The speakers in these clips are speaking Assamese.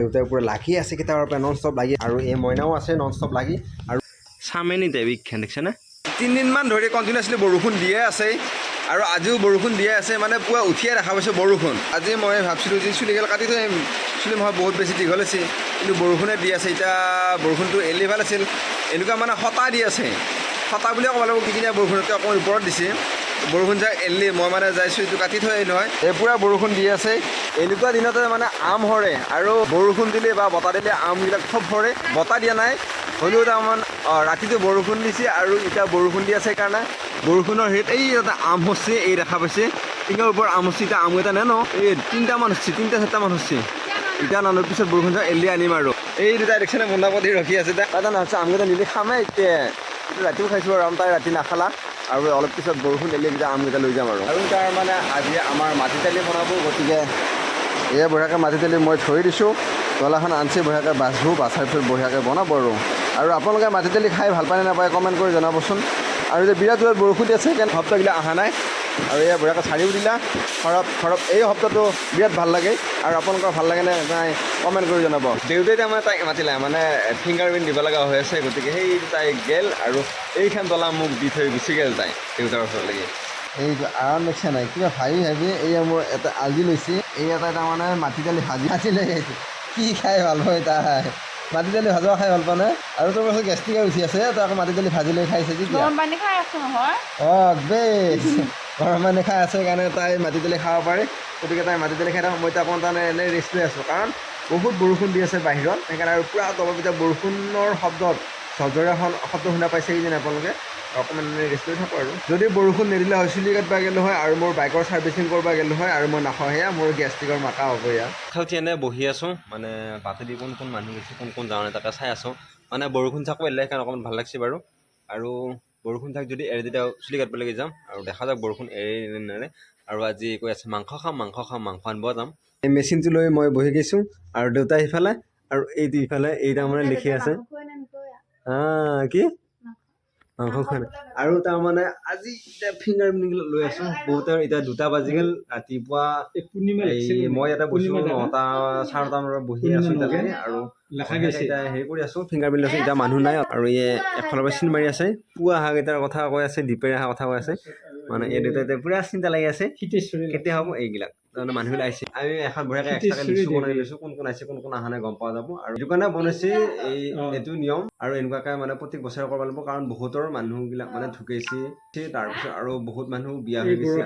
দেউতাৰ পুৰা লাগি আছে কেতিয়াবাৰ পৰা নন ষ্টপ লাগি আৰু এই মইনাও আছে নন ষ্টপ লাগি আৰু চামেনি দেৱীখন দেখিছেনে 3 দিনমান ধৰি কণ্টিনিউৱাছলি বৰষুণ দিয়ে আছে আৰু আজিও বৰষুণ দিয়ে আছে মানে পুৱা উঠিয়ে দেখা পাইছোঁ বৰষুণ আজি মই ভাবিছিলোঁ যে চুলিগাল কাটি থৈ আহিম চুলি মই বহুত বেছি দীঘল আছে কিন্তু বৰষুণে দি আছে এতিয়া বৰষুণটো এলি ভাল আছিল এনেকুৱা মানে হতা দি আছে হতা বুলিয়ে ক'ব লাগিব কিকিনীয়া বৰষুণতকৈ অকণমান ওপৰত দিছে বৰষুণ যাই এলি মই মানে যাই চুলিটো কাটি থৈ আহিলোঁ হয় এই পূৰা বৰষুণ দি আছে এনেকুৱা দিনতে মানে আম সৰে আৰু বৰষুণ দিলে বা বতাহ দিলে আমবিলাক চব সৰে বতাহ দিয়া নাই হ'লেও তাৰমান ৰাতিটো বৰষুণ দিছে আৰু এতিয়া বৰষুণ দি আছে কাৰণে বৰষুণৰ হেৰিত এই এটা আম হৈছে এই দেখা পাইছে টিঙৰ ওপৰত আম হৈছে এতিয়া আম এটা নানো এই 3টামান হৈছে 3-4টামান হৈছে এতিয়া নানোৰ পিছত বৰষুণ যাই এলি আনিম আৰু এই দুটাই দেখিছেনে বন্ধাপতি ৰখি আছে তাই নাভাবিছে আমকেইটা নিজে খামেই এতিয়া ৰাতিও খাইছোঁ আৰু আম তাই ৰাতি নাখালা আৰু অলপ পিছত বৰষুণ এলি কেইটা আমকেইটা লৈ যাম আৰু তাৰ মানে আজি আমাৰ মাটি দালি বনাব গতিকে এয়া বঢ়িয়াকৈ মাটি দালি মই থৈ দিছোঁ তলাখন আনছি বঢ়িয়াকৈ বাচবো বাচাৰ পিছত বঢ়িয়াকৈ বনাব আৰু আপোনালোকে মাটি দালি খাই ভাল পায় নে নাপায় কমেণ্ট কৰি জনাবচোন আৰু যে বিৰাট জোৰত বৰষুণ দি আছে সেইকাৰণে শব্দবিলাক অহা নাই আৰু এয়া বঢ়িয়াকৈ চাৰিও দিলা খৰপ এই শব্দটো বিৰাট ভাল লাগে আৰু আপোনালোকৰ ভাল লাগে নে নাই কমেণ্ট কৰি জনাব দেউতাই তাৰমানে তাইক মাতিলে মানে ফিংগাৰ প্ৰিণ্ট দিব লগা হৈ আছে গতিকে সেই তাই গেল আৰু এইখন তলা মোক দি থৈ গুচি গ'ল তাই দেউতাৰ ওচৰলৈকে এইটো আৰাম দেখিছে নাই কিবা ভাবি এয়া মোৰ এটা আলজি লৈছে এই এটাই তাৰমানে মাটি দালি ভাজি লৈ আহিছে কি খাই ভাল পায় তাই মাটি দালি ভাজা খাই ভাল পোৱা নাই আৰু তোৰ পাছত গেষ্ট্ৰিকে উঠি আছে তই আকৌ মাটি দালি ভাজি লৈ খাইছে কি গৰম পানী খাই আছো নহয় বেছ গৰম পানী খাই আছে কাৰণে তাই মাটি দালি খাব পাৰে গতিকে তাই মাটি দালি খাই থাকক মই অকণমান তাৰমানে এনেই ৰেষ্ট লৈ আছোঁ কাৰণ বহুত বৰষুণ দি আছে বাহিৰত সেইকাৰণে আৰু পূৰা তলত এতিয়া বৰষুণৰ শব্দত ঝৰঝৰীয়া শব্দ শুনা পাইছে কিজানি আপোনালোকে অকণমান এনেই ৰেষ্ট লৈ থাকোঁ আৰু যদি বৰষুণ নিদিলে হয় চুলি কাটিব গ'লোঁ হয় আৰু মোৰ বাইকৰ ছাৰ্ভিচিং কৰিব গ'লোঁ হয় আৰু মই নাখাওঁ সেয়া মোৰ গেষ্ট্ৰিকৰ মাথা হ'ব ইয়াত খাউঠি এনেই বহি আছোঁ মানে বাটেদি কোন মানুহ গৈছে কোন যাওঁ তাকে চাই আছোঁ মানে বৰষুণ চাকো এৰিলে সেইকাৰণে অকণমান ভাল লাগছে বাৰু আৰু বৰষুণ থাক যদি এৰি তেতিয়া চুলি কাটিবলৈকে যাম আৰু দেখা যাওক বৰষুণ এৰি নেৰে আৰু আজি কৈ আছে মাংস খাম আনিব যাম এই মেচিনটো লৈ মই বহি গৈছোঁ আৰু দেউতা সিফালে আৰু এইটো ইফালে এই তাৰমানে লিখি আছে কি মাংস খোৱা নাই আৰু তাৰমানে আজি এতিয়া ফিংগাৰ প্ৰিণ্ট লৈ আছোঁ বহুতৰ এতিয়া 2টা বাজি গ'ল ৰাতিপুৱা মই ইয়াতে বহিছোঁ 9টা 9:30 মানত বহি আছোঁ তাতে আৰু এতিয়া হেৰি কৰি আছোঁ ফিংগাৰ প্ৰিণ্ট লৈছোঁ এতিয়া মানুহ নাই আৰু এফালৰ পৰা চিন মাৰি আছে পুৱা অহা কেইটাৰ কথা কৈ আছে দুপৰীয়া অহা কথা কৈ আছে মানে এই দুটা এতিয়া পুৰা চিন্তা লাগি আছে কেতিয়া হ'ব এইবিলাক তাৰমানে মানুহবিলাক আহিছে আমি এখন বঢ়িয়াকৈ এক্সট্ৰাকৈ লিষ্টটো বনাই লৈছোঁ কোন আহিছে কোন অহা নাই গম পোৱা যাব আৰু সেইটো কাৰণে বনাইছে এইটো নিয়ম আৰু এনেকুৱাকৈ মানে প্ৰত্যেক বছৰে কৰিব লাগিব কাৰণ বহুতৰ মানুহবিলাক মানে ঢুকাইছে তাৰপিছত আৰু বহুত মানুহ বিয়া হৈ গৈছে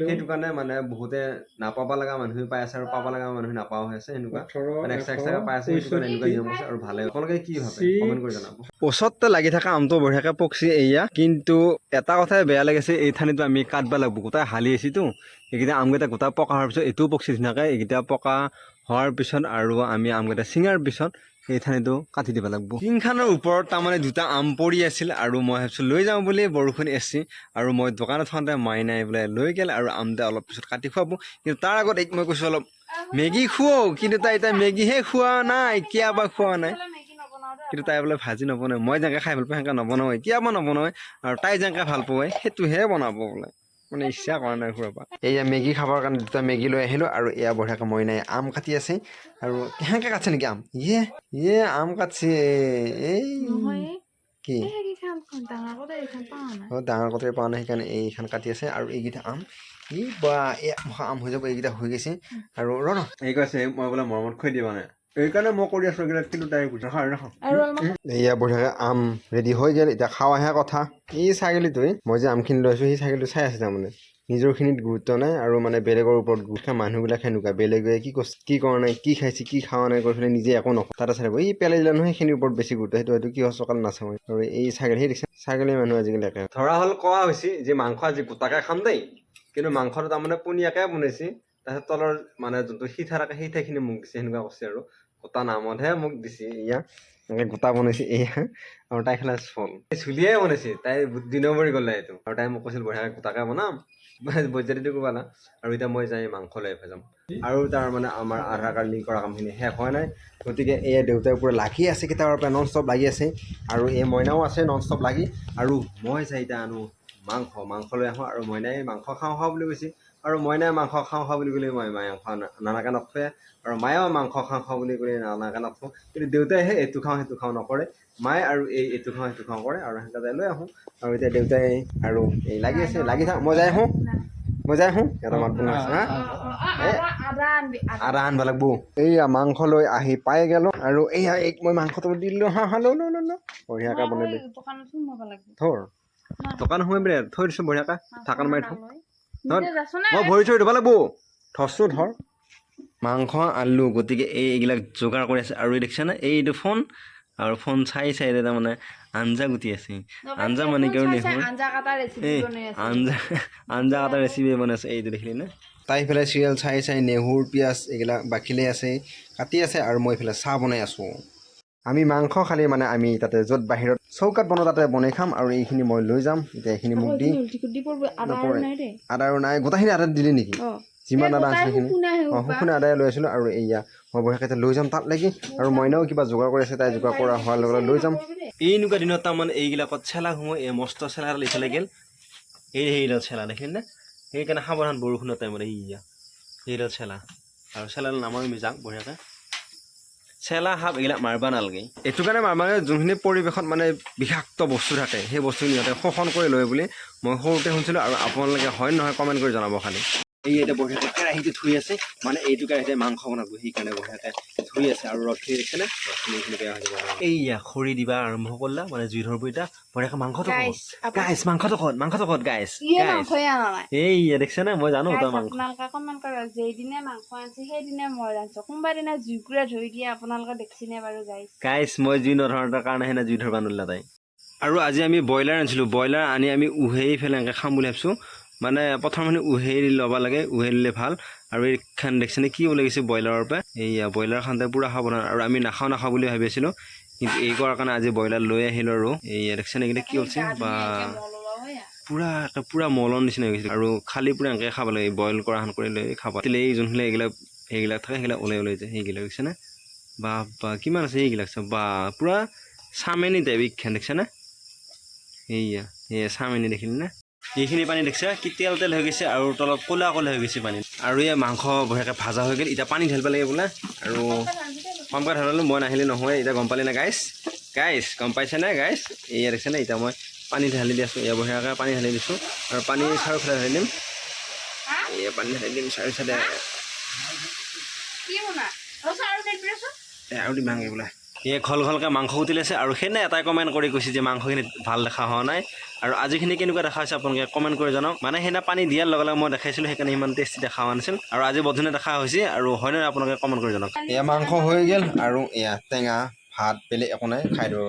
সেইটো কাৰণে মানে বহুতে নাপাব লগা মানুহে পাই আছে আৰু পাব লগা মানুহে নাপাও হৈ আছে সেনেকুৱা মানে এক্সট্ৰাকৈ পাই আছে সেইটো কাৰণে এনেকুৱা নিয়ম আছে আৰু ভালে আপোনালোকে কি ভাবে কমেণ্ট কৰি জনাব ওচৰতে লাগি থকা আমটো বঢ়িয়াকৈ পকছি এয়া কিন্তু এটা কথাই বেয়া লাগিছে এই ঠানিটো আমি কাটব লাগিব গোটাই হালি আছিতো এইকেইটা আমকেইটা গোটা পকা হোৱাৰ পিছত এইটোও পকছি ধুনীয়াকৈ এইকেইটা পকা হোৱাৰ পিছত আৰু আমি আমকেইটা ছিঙাৰ পিছত এই ঠানিটো কাটি দিব লাগিব টিংখনৰ ওপৰত তাৰমানে 2টা আম পৰি আছিল আৰু মই ভাবিছোঁ লৈ যাওঁ বুলি বৰষুণ এচি আৰু মই দোকানত থওঁতে মাই নাই বোলে লৈ গ'ল আৰু আমটা অলপ পিছত কাটি খুৱাব কিন্তু তাৰ আগত মই কৈছোঁ অলপ মেগী খুৱাওঁ কিন্তু তাই এতিয়া মেগীহে খোৱা নাই কিয় বা খোৱা নাই কিন্তু তাই বোলে ভাজি নবনায় মই যেনেকৈ খাই ভাল পাওঁ সেনেকৈ নবনাওঁ কিয় বা নবনায় আৰু তাই যেনেকৈ ভাল পায় সেইটোহে বনাব বোলে মানে ইচ্ছা কৰা নাই ঘৰৰ পৰা এয়া মেগী খাবৰ কাৰণে 2টা মেগী লৈ আহিলোঁ আৰু এয়া বঢ়িয়াকৈ মই নাই আম কাটি আছে আৰু সেনেকৈ কাটছে নেকি আম আম কাটছে এই কি ডাঙৰ কটাৰী পোৱা নাই সেইকাৰণে এইখন কাটি আছে আৰু এইকেইটা আম আম হৈ যাব এইকেইটা হৈ গৈছে আৰু এই কৈছে মই বোলে মৰমত খুৱাই দিবা নাই এইকাৰণে মই কৰি আছোঁ এইবিলাক কিন্তু তাই নাখাওঁ এয়া বঢ়িয়াকৈ আম ৰেডি হৈ গ'ল এতিয়া খাৱাহে কথা এই ছাগলীটোৱে মই যে আমখিনি লৈছোঁ সেই ছাগলীটো চাই আছে তাৰমানে নিজৰখিনিত গুৰুত্ব নাই আৰু মানে বেলেগৰ ওপৰত গুৰুত্ব মানুহবিলাক সেনেকুৱা বেলেগে কি কৈছে কি কৰা নাই কি খাইছে কি খোৱা নাই কৰি পেলাই নিজে একো নকওঁ তাতে চাই এই পেলাই দিলে নহয় সেইখিনিৰ ওপৰত বেছি গুৰুত্ব সেইটো কিহৰ চকাল নাচাওঁ আৰু এই ছাগলী সেই দেখিছে ছাগলী মানুহ আজিকালি একে ধৰা হ'ল কোৱা হৈছে যে মাংস আজি গোটাকৈ খাম দেই কিন্তু মাংসটো তাৰমানে পনীয়াকৈ বনাইছে তাৰপিছত তলৰ মানে যোনটো সিঠা থাকে সিঠাখিনি মোক দিছে সেনেকুৱা কৈছে আৰু গোটা নামতহে মোক দিছে এনেকৈ গোটা বনাইছে আৰু তাই খেলা চল চুলিয়ে বনাইছে তাই দিনৰ মৰি গ'লে এইটো আৰু তাই মোক কৈছিল বঢ়িয়াকৈ গোটাকৈ বনাম বৈদ্যুতিটো কৰিব না আৰু এতিয়া মই যাই মাংস লৈ যাম আৰু তাৰ মানে আমাৰ আধাৰ কাৰ্ড লিংক কৰা কামখিনি শেষ হোৱা নাই গতিকে এয়া দেউতাৰ পুৰা লাগি আছে কেতিয়াবাৰ পৰা নন ষ্টপ লাগি আছে আৰু এই মইনাও আছে নন ষ্টপ লাগি আৰু মই যাই এতিয়া আনো মাংস লৈ আহোঁ আৰু মইনাই মাংস খাওঁ বুলি কৈছে আৰু মইনাই মাংস খাওঁ বুলি ক'লে মই মাংস নানাকে নখোৱে আৰু মায়েও মাংস খাওঁ বুলি ক'লে নানাকে নখোঁ কিন্তু দেউতাইহে এইটো খাওঁ নকৰে মায়ে আৰু এইটো খাওঁ কৰে আৰু সেনেকৈ যাই লৈ আহোঁ আৰু এতিয়া দেউতাই আৰু এই লাগি আছে লাগি থাক মই যাই আহোঁ এটা মাত বনাইছে হা আদা আনব লাগব এইয়া মাংস লৈ আহি পাই গেলো আৰু এইয়া মই মাংসটো দি দিলোঁ হা লৈ বঢ়িয়াকৈ বনাই থৰ দোকান সোমাই বোলে থৈ দিছোঁ বঢ়িয়াকৈ ঢাকন মাৰি থওঁ মই ভৰি থৈ ধুব লাগব থৰছোঁ ধৰ মাংস আলু গতিকে এইবিলাক যোগাৰ কৰি আছে আৰু দেখিছেনে এইটো ফোন আৰু ফোন চাই তাৰমানে আঞ্জা গুটি আছে আঞ্জা মানে কিয় আঞ্জা কাটা ৰেচিপি বনাইছে এইটো দেখিলি নে তাই ইফালে চিৰিয়েল চাই নেহুৰ পিঁয়াজ এইবিলাক বাকিলে আছে কাটি আছে আৰু মই ইফালে চাহ বনাই আছোঁ আমি মাংস খালি মানে আমি তাতে য'ত বাহিৰত চৌকাত বনাওঁ তাতে বনাই খাম আৰু এইখিনি মই লৈ যাম এতিয়া এইখিনি মোক দি আদা আৰু নাই গোটেইখিনি আদা দিলি নেকি যিমান আদা আছে সেইখিনি শুকুনা আদাই লৈ আছিলোঁ আৰু এয়া মই বঢ়িয়াকৈ লৈ যাম তাত লাগি আৰু মইনাও কিবা যোগাৰ কৰি আছে তাই যোগাৰ কৰা হোৱাৰ লগে লৈ যাম এনেকুৱা দিনত তাৰমানে এইবিলাকত চেলা সোমাই এই মস্ত চেলা এডাল ইফালে গ'ল সেইডাল চেলা দেখিলে নে সেইকাৰণে সাৱধান বৰষুণৰ টাইমত সেইডাল চেলা আৰু চেলাডাল নামাৰি আমি যাওঁ বঢ়িয়াকৈ চেলা সাপ এইবিলাক মাৰিব নালাগে এইটো কাৰণে মানে যোনখিনি পৰিৱেশত মানে বিষাক্ত বস্তু থাকে সেই বস্তুখিনি সিহঁতে শোষণ কৰি লয় বুলি মই সৰুতে শুনিছিলোঁ আৰু আপোনালোকে হয় নহয় কমেণ্ট কৰি জনাব খালি এই এতিয়া বঢ়িয়াকৈ কেৰাহীটো ধুই আছে মানে এইটো কেৰাহীতে মাংস বনাব সেইকাৰণে বঢ়িয়াকৈ ধুই আছে আৰু ৰসখিনি দেখিছেনে ৰসখিনি বেয়া হৈ যাব এইয়া খৰি দিবা আৰম্ভ কৰিলা মানে জুই ধৰব এতিয়া বঢ়িয়াকৈ মাংসটো মাংসটো ক'ত গাইছ এইয়া দেখিছেনে মই জানো তই মাংস গাইছ মই জুই নধৰাৰ কাৰণে সেনে জুই ধৰবা নোৱাৰিলা তাই আৰু আজি আমি ব্ৰইলাৰ আনিছিলোঁ ব্ৰইলাৰ আনি আমি উহেৰি ফেলে এনেকৈ খাম বুলি ভাবিছোঁ মানে প্ৰথমখিনি উহেৰি ল'ব লাগে উহেৰি দিলে ভাল আৰু এইখান দেখিছেনে কি বুলি কৈছে ব্ৰইলাৰৰ পৰা এইয়া ব্ৰইলাৰ খাওঁতে পূৰা খাব নোৱাৰে আৰু আমি নাখাওঁ বুলি ভাবি আছিলোঁ কিন্তু এই কৰাৰ কাৰণে আজি ব্ৰইলাৰ লৈ আহিলোঁ আৰু এইয়া দেখিছেনে এইকেইটা কি হৈছে বা পূৰা মলৰ নিচিনা হৈ গৈছিল আৰু খালি পূৰা এনেকৈ খাব লাগে বইল কৰা সান কৰি লৈ খাব এই যোনখিনি এইবিলাক থাকে সেইবিলাক ওলাই যায় সেইবিলাক দেখিছেনে বা কিমান আছে এইবিলাক চব বা পূৰা চামেনি টাইপ এইখান দেখিছেনে এইয়া চামেনি দেখিলি নে এইখিনি পানী দেখিছে কি তেল হৈ গৈছে আৰু তলত ক'লা হৈ গৈছে পানী আৰু এই মাংস বঢ়িয়াকৈ ভাজা হৈ গ'ল এতিয়া পানী ঢালিব লাগে বোলে আৰু কমকৈ ঢালিলোঁ মই নাহিলে নহয় এতিয়া গম পালি নে গাইছ গম পাইছেনে গাইছ এয়া দেখিছেনে এতিয়া মই পানী ঢালি দি আছোঁ এয়া বঢ়িয়াকৈ পানী ঢালি দিছোঁ আৰু পানী চাৰিওফালে ঢালি দিম এয়া পানী ঢালি দিম চাৰিওফালে আৰু দিম ভাঙি বোলে এই ঘলকৈ মাংস উঠিলেছে আৰু সেইদিনা এটাই কমেণ্ট কৰি কৈছে যে মাংসখিনি ভাল দেখা হোৱা নাই আৰু আজিখিনি কেনেকুৱা দেখা হৈছে আপোনালোকে কমেণ্ট কৰি জনাওক মানে সেইদিনা পানী দিয়াৰ লগে লগে মই দেখাইছিলোঁ সেইকাৰণে ইমান টেষ্টি দেখা হোৱা নাছিল আৰু আজি বধুনে দেখা হৈছে আৰু হয়নে আপোনালোকে কমেণ্ট কৰি জনাওক এয়া মাংস হৈ গ'ল আৰু এয়া টেঙা ভাত বেলেগ একো নাই খাই দিব